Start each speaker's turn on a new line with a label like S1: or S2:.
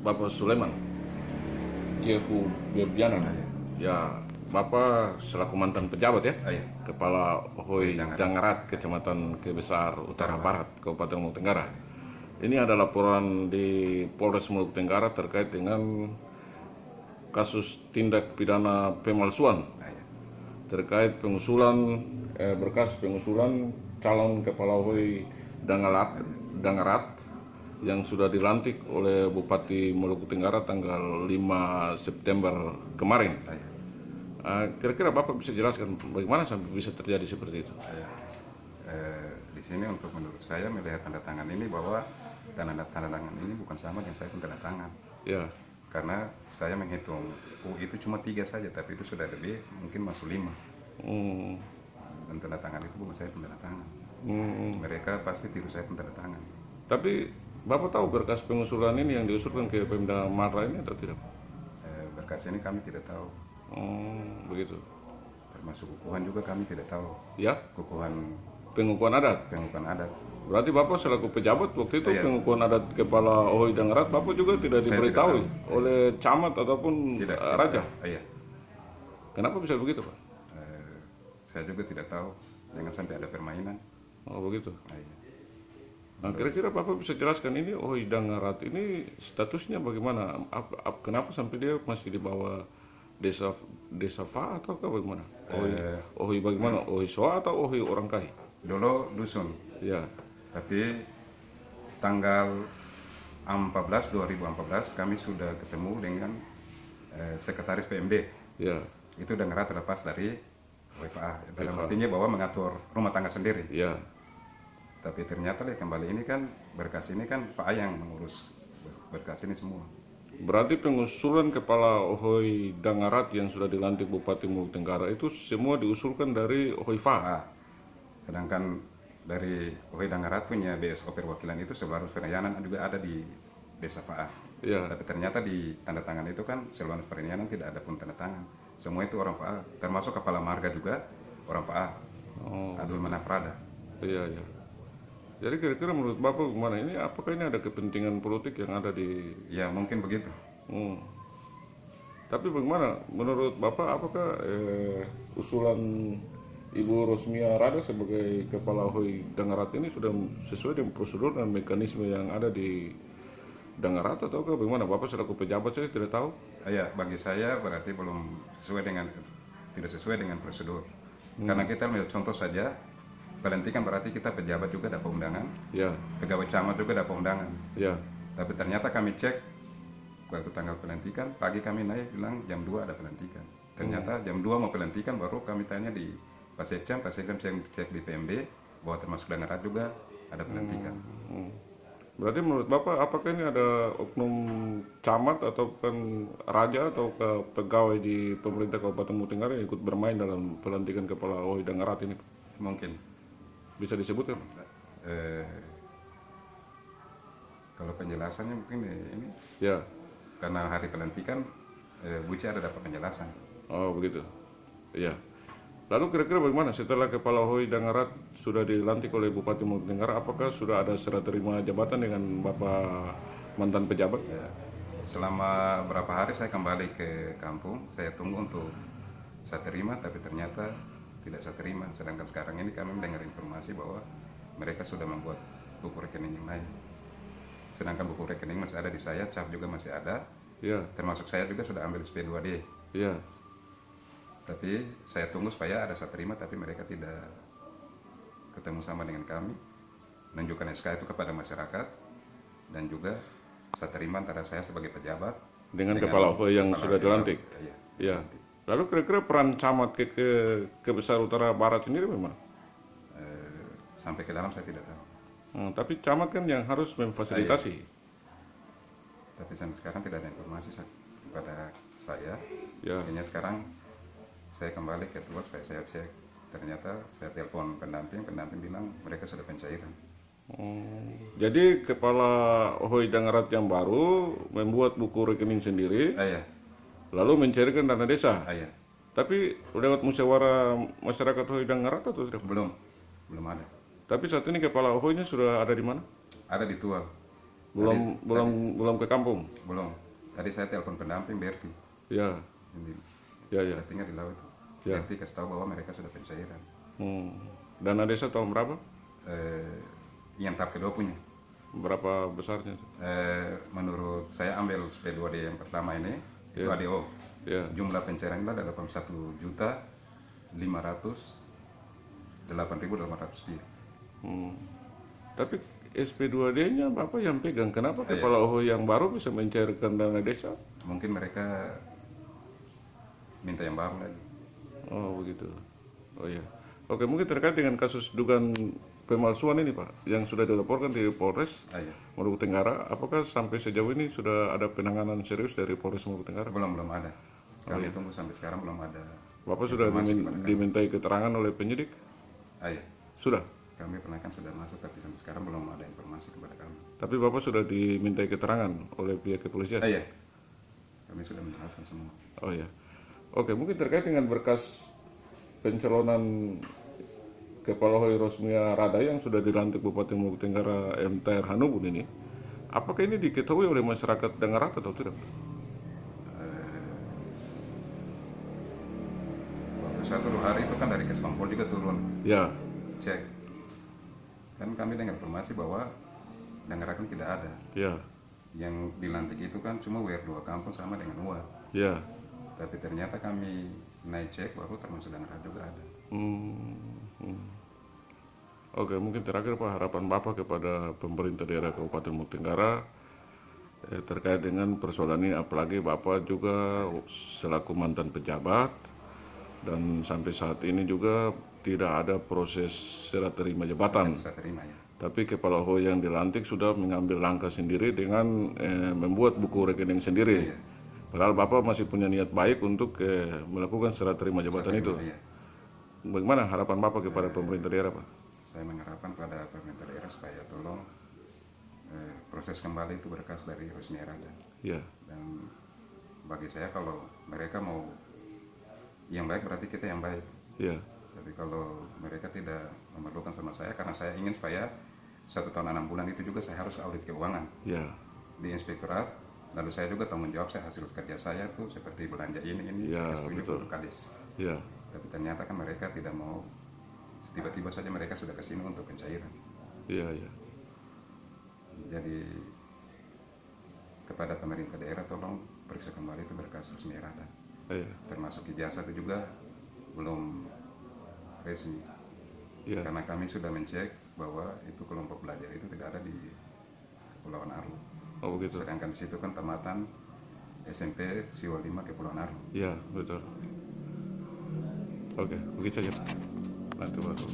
S1: Bapak Sulaiman Yehu Berdiana. Ya, Bapak selaku mantan pejabat ya,
S2: Iya.
S1: Kepala Hoi
S2: Dangarat.
S1: Dangarat, Kecamatan Kebesar Utara Barat, Kabupaten Maluku Tenggara. Ini ada laporan di Polres Maluku Tenggara terkait dengan kasus tindak pidana pemalsuan
S2: Iya.
S1: terkait pengusulan berkas pengusulan calon Kepala Hoi Dangarat yang sudah dilantik oleh Bupati Maluku Tenggara tanggal 5 September kemarin.
S2: Iya.
S1: Kira-kira Bapak bisa jelaskan bagaimana sampai bisa terjadi seperti itu?
S2: Iya. Di sini untuk menurut saya melihat tanda tangan ini bahwa tanda tangan ini bukan sama yang saya pun tanda tangan.
S1: Ya,
S2: Karena saya menghitung, itu cuma 3 saja, tapi itu sudah lebih, mungkin masuk 5.
S1: hmm,
S2: Dan tanda tangan itu bukan saya pun tanda tangan.
S1: hmm.
S2: Mereka pasti tiru saya pun tanda tangan.
S1: Tapi Bapak tahu berkas pengusulan ini yang diusulkan ke Pemda Matra ini atau tidak?
S2: Berkas ini kami tidak tahu.
S1: Begitu.
S2: Termasuk kukuhan juga kami tidak tahu.
S1: Ya,
S2: Kukuhan
S1: pengukuhan adat.
S2: pengukuhan adat.
S1: Berarti Bapak selaku pejabat waktu itu
S2: Iya.
S1: pengukuhan adat Kepala Hoi Dangarat, Bapak juga tidak
S2: Saya
S1: diberitahu
S2: tidak tahu.
S1: oleh camat ataupun
S2: Tidak.
S1: raja.
S2: Iya.
S1: Kenapa bisa begitu, Pak?
S2: Saya juga tidak tahu. Jangan sampai ada permainan.
S1: Oh, begitu.
S2: Iya.
S1: Nah, kira-kira Bapak bisa jelaskan ini Hoi Dangarat ini statusnya bagaimana? Kenapa sampai dia masih di bawah desa Fa atau bagaimana? Hoi bagaimana? Hoi Soa atau Hoi orang kaya?
S2: Dulu dusun,
S1: Ya,
S2: tapi tanggal 2014 kami sudah ketemu dengan sekretaris PMD.
S1: ya,
S2: Itu Dangarat terlepas dari WFA. Dalam
S1: WFA.
S2: artinya bahwa mengatur rumah tangga sendiri.
S1: ya.
S2: Tapi ternyata lihat kembali ini kan berkas ini kan FA yang mengurus berkas ini semua.
S1: Berarti pengusulan Kepala Hoi Dangarat yang sudah dilantik Bupati Maluku Tenggara itu semua diusulkan dari Hoi Fa.
S2: FA. Sedangkan dari Hoi Dangarat punya BSO perwakilan itu Silvanus Pernianan juga ada di desa FA.
S1: Ya,
S2: Tapi ternyata di tanda tangan itu kan Silvanus Pernianan tidak ada pun tanda tangan. Semua itu orang FA, termasuk kepala marga juga orang FA. Abdul Manafrada.
S1: iya, iya. Jadi kira-kira menurut Bapak gimana ini? Apakah ini ada kepentingan politik yang ada di?
S2: Ya mungkin begitu.
S1: Hmm. Tapi bagaimana menurut Bapak? Apakah usulan Ibu Rosmia Rada sebagai Kepala Hoi Dangarat ini sudah sesuai dengan prosedur dan mekanisme yang ada di Dangarat atau bagaimana? Bapak selaku pejabat saya tidak tahu.
S2: Ya, bagi saya berarti belum tidak sesuai dengan prosedur. Karena kita ambil contoh saja, pelantikan berarti kita pejabat juga dapat undangan,
S1: Ya,
S2: pegawai camat juga dapat undangan.
S1: ya.
S2: Tapi ternyata kami cek waktu tanggal pelantikan, pagi kami naik bilang jam 2 ada pelantikan. Ternyata jam 2 mau pelantikan baru kami tanya di Pak Sekcam cek di PMD bahwa termasuk Dangarat juga ada pelantikan.
S1: Berarti menurut Bapak apakah ini ada oknum camat atau kan raja atau pegawai di pemerintah Kabupaten Maluku Tenggara yang ikut bermain dalam pelantikan Kepala Hoi Dangarat ini?
S2: Mungkin.
S1: Bisa disebutkan?
S2: Kalau penjelasannya mungkin ini
S1: Ya.
S2: karena hari pelantikan Buci ada dapat penjelasan.
S1: Oh, begitu. Iya. Lalu kira-kira bagaimana setelah Kepala Hoi Dangarat sudah dilantik oleh Bupati Maluku Tenggara, apakah sudah ada serah terima jabatan dengan Bapak mantan pejabat?
S2: Ya. Selama berapa hari saya kembali ke kampung, saya tunggu untuk saya terima, tapi ternyata tidak saya terima. Sedangkan sekarang ini kami mendengar informasi bahwa mereka sudah membuat buku rekening yang lain. Sedangkan buku rekening masih ada di saya, cap juga masih ada,
S1: Iya,
S2: termasuk saya juga sudah ambil SP2D.
S1: iya.
S2: Tapi saya tunggu supaya ada saya terima, tapi mereka tidak ketemu sama dengan kami, menunjukkan SK itu kepada masyarakat, dan juga saya terima antara saya sebagai pejabat
S1: Dengan Kepala Hoi yang
S2: kepala
S1: sudah dilantik.
S2: Iya.
S1: Iya. Lalu kira-kira peran camat ke Besar Utara Barat sendiri bagaimana?
S2: Sampai ke dalam saya tidak tahu.
S1: Tapi camat kan yang harus memfasilitasi.
S2: Tapi sampai sekarang tidak ada informasi kepada saya.
S1: Ya.
S2: Akhirnya sekarang saya kembali ke Tuas supaya saya cek. Ternyata saya telepon pendamping bilang mereka sudah pencairan.
S1: Jadi Kepala Hoi Dangarat yang baru membuat buku rekening sendiri,
S2: Iya.
S1: lalu mencairkan dana desa.
S2: Iya.
S1: Tapi lewat musyawarah masyarakat Hoi Dangarat atau tidak?
S2: Belum ada.
S1: Tapi saat ini Kepala Hoi-nya sudah ada di mana?
S2: Ada di Tual.
S1: Belum ke kampung.
S2: Belum. Tadi saya telepon pendamping Berti.
S1: Ya,
S2: Ini
S1: ya, ya.
S2: saya tinggal di laut.
S1: Ya.
S2: Berti kasih tahu bahwa mereka sudah pencairan.
S1: Dana desa tahun berapa?
S2: Yang tahap kedua punya.
S1: Berapa besarnya?
S2: Menurut saya ambil SP2D yang pertama ini itu
S1: Ya.
S2: ADO.
S1: Ya.
S2: Jumlah pencairan itu ada 81.508.800 dia.
S1: Tapi SP2D-nya Bapak yang pegang. Kenapa Kepala OHO yang baru bisa mencairkan dana desa?
S2: Mungkin mereka minta yang baru lagi.
S1: Oh begitu. Oh ya. Oke, mungkin terkait dengan kasus dugaan pemalsuan ini Pak, yang sudah dilaporkan di Polres
S2: Iya.
S1: Maluku Tenggara, apakah sampai sejauh ini sudah ada penanganan serius dari Polres Maluku Tenggara?
S2: Belum ada. Kami tunggu sampai sekarang belum ada.
S1: Bapak sudah dimintai keterangan oleh penyidik?
S2: Iya.
S1: Sudah.
S2: Kami pernah kan sudah masuk tapi sampai sekarang belum ada informasi kepada kami.
S1: Tapi Bapak sudah dimintai keterangan oleh pihak kepolisian?
S2: Iya. Kami sudah menjelaskan semua.
S1: Oh ya. Oke, mungkin terkait dengan berkas pencalonan Kepala OHO Rosmia Rada yang sudah dilantik Bupati Maluku Tenggara MTR Hanubun ini, apakah ini diketahui oleh masyarakat Dangarata atau tidak?
S2: Waktu 1-2 hari itu kan dari Kespampol juga turun
S1: Ya,
S2: cek. Kan kami dengar informasi bahwa Dangarakan tidak ada.
S1: ya,
S2: Yang dilantik itu kan cuma WR2 kampung sama dengan UA.
S1: ya.
S2: Tapi ternyata kami naik cek bahwa termasuk Dangarakan juga ada.
S1: Oke, mungkin terakhir Pak, harapan Bapak kepada pemerintah daerah Kabupaten Maluku Tenggara terkait dengan persoalan ini, apalagi Bapak juga selaku mantan pejabat dan sampai saat ini juga tidak ada proses serah terima jabatan.
S2: Saya terima ya.
S1: Tapi Kepala OHO yang dilantik sudah mengambil langkah sendiri dengan membuat buku rekening sendiri. Padahal Bapak masih punya niat baik untuk melakukan serah terima jabatan itu.
S2: Iya.
S1: Bagaimana harapan Bapak kepada pemerintah daerah Pak?
S2: Saya mengharapkan pada pemerintah daerah supaya tolong proses kembali itu berkas dari Rosmia Rada.
S1: Ya,
S2: Dan bagi saya kalau mereka mau yang baik berarti kita yang baik.
S1: ya,
S2: Tapi kalau mereka tidak memerlukan sama saya, karena saya ingin supaya 1 tahun 6 bulan itu juga saya harus audit keuangan
S1: ya,
S2: di inspektorat. Lalu saya juga tanggung jawab saya hasil kerja saya tuh seperti belanja ini
S1: Ya,
S2: setuju
S1: betul.
S2: untuk kades.
S1: ya,
S2: Tapi ternyata kan mereka tidak mau, tiba-tiba saja mereka sudah kesini untuk pencairan.
S1: ya, ya.
S2: Jadi kepada pemerintah daerah tolong periksa kembali itu berkas Rosmia Rada.
S1: Ya,
S2: Termasuk ijazah itu juga belum resmi.
S1: ya.
S2: Karena kami sudah mencek bahwa itu kelompok belajar itu tidak ada di Kepulauan Aru.
S1: Oh begitu.
S2: Sedangkan di situ kan tamatan SMP Siwa 5 Kepulauan Aru.
S1: Ya, betul. Oke, begitu saja. Nanti baru.